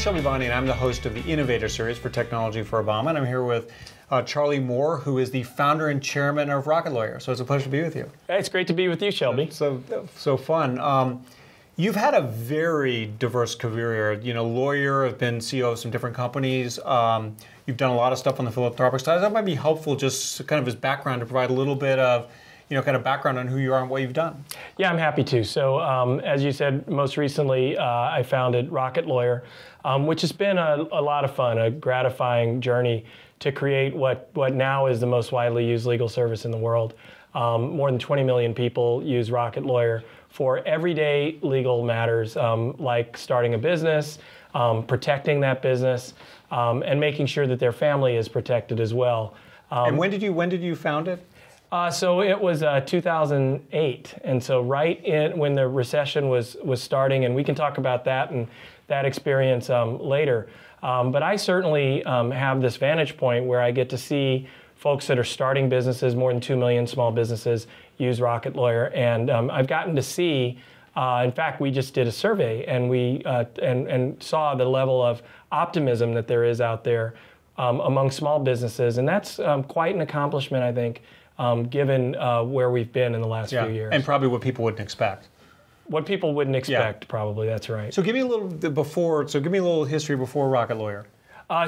Shelby Bonnie, and I'm the host of the Innovator Series for Technology for Obama, and I'm here with Charley Moore, who is the founder and chairman of Rocket Lawyer. So it's a pleasure to be with you. Hey, it's great to be with you, Shelby. So fun. You've had a very diverse career. You know, lawyer, have been CEO of some different companies. You've done a lot of stuff on the philanthropic side. That might be helpful, just kind of as background, to provide a little bit of, kind of background on who you are and what you've done. Yeah, I'm happy to. So, as you said, most recently, I founded Rocket Lawyer, which has been a lot of fun, a gratifying journey to create what now is the most widely used legal service in the world. More than 20 million people use Rocket Lawyer for everyday legal matters, like starting a business, protecting that business, and making sure that their family is protected as well. And when did you found it? So it was 2008, and so right when the recession was starting, and we can talk about that and that experience later. But I certainly have this vantage point where I get to see folks that are starting businesses, more than 2 million small businesses use Rocket Lawyer, and I've gotten to see. In fact, we just did a survey, and we and saw the level of optimism that there is out there among small businesses, and that's quite an accomplishment, I think. Given where we've been in the last few years. And probably what people wouldn't expect. What people wouldn't expect, probably, that's right. So give me a little history before Rocket Lawyer.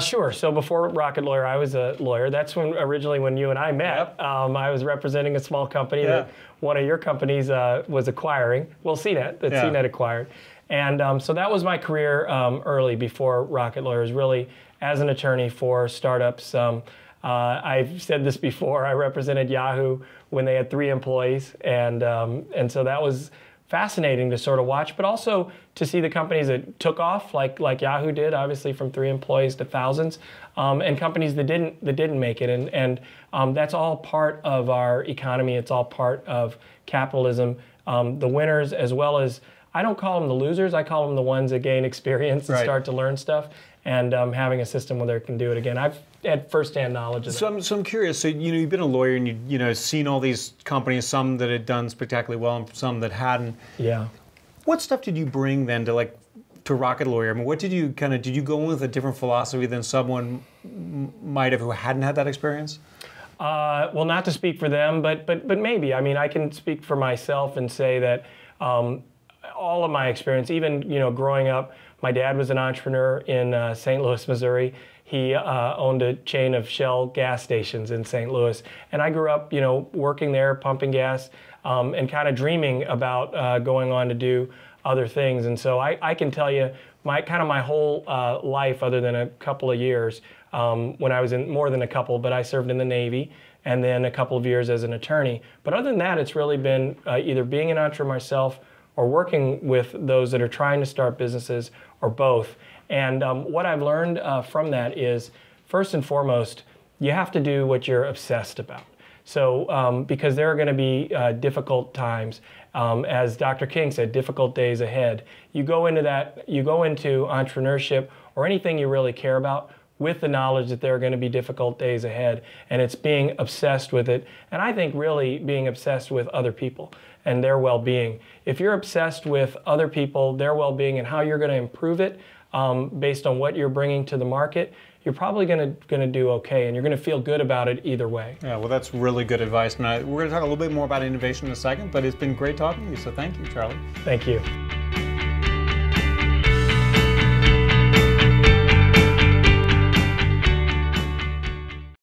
Sure. So before Rocket Lawyer, I was a lawyer. That's originally when you and I met. Yep. I was representing a small company that one of your companies was acquiring. Well, CNET, that CNET acquired. And so that was my career early before Rocket Lawyer, is really as an attorney for startups. I've said this before, I represented Yahoo when they had 3 employees, and so that was fascinating to sort of watch, but also to see the companies that took off, like Yahoo did, obviously from 3 employees to thousands, and companies that didn't make it, and that's all part of our economy. It's all part of capitalism. The winners, as well as, I don't call them the losers, I call them the ones that gain experience and start to learn stuff, and having a system where they can do it again. I've had firsthand knowledge of that. So I'm curious. So you've been a lawyer and you seen all these companies, some that had done spectacularly well and some that hadn't. Yeah. What stuff did you bring then to Rocket Lawyer? I mean, what did you did you go in with a different philosophy than someone might have who hadn't had that experience? Well, not to speak for them, but maybe. I mean, I can speak for myself and say that all of my experience, even growing up, my dad was an entrepreneur in St. Louis, Missouri. He owned a chain of Shell gas stations in St. Louis, and I grew up, working there, pumping gas, and kind of dreaming about going on to do other things. And so I can tell you, my whole life, other than a couple of years, when I was in more than a couple, but I served in the Navy, and then a couple of years as an attorney. But other than that, it's really been either being an entrepreneur myself or working with those that are trying to start businesses, or both. And what I've learned from that is, first and foremost, you have to do what you're obsessed about. So, because there are going to be difficult times, as Dr. King said, difficult days ahead. You go into entrepreneurship or anything you really care about with the knowledge that there are going to be difficult days ahead, and it's being obsessed with it. And I think really being obsessed with other people and their well-being. If you're obsessed with other people, their well-being, and how you're going to improve it based on what you're bringing to the market, you're probably going to do okay, and you're going to feel good about it either way. Yeah, well, that's really good advice. And we're going to talk a little bit more about innovation in a second, but it's been great talking to you, so thank you, Charley. Thank you.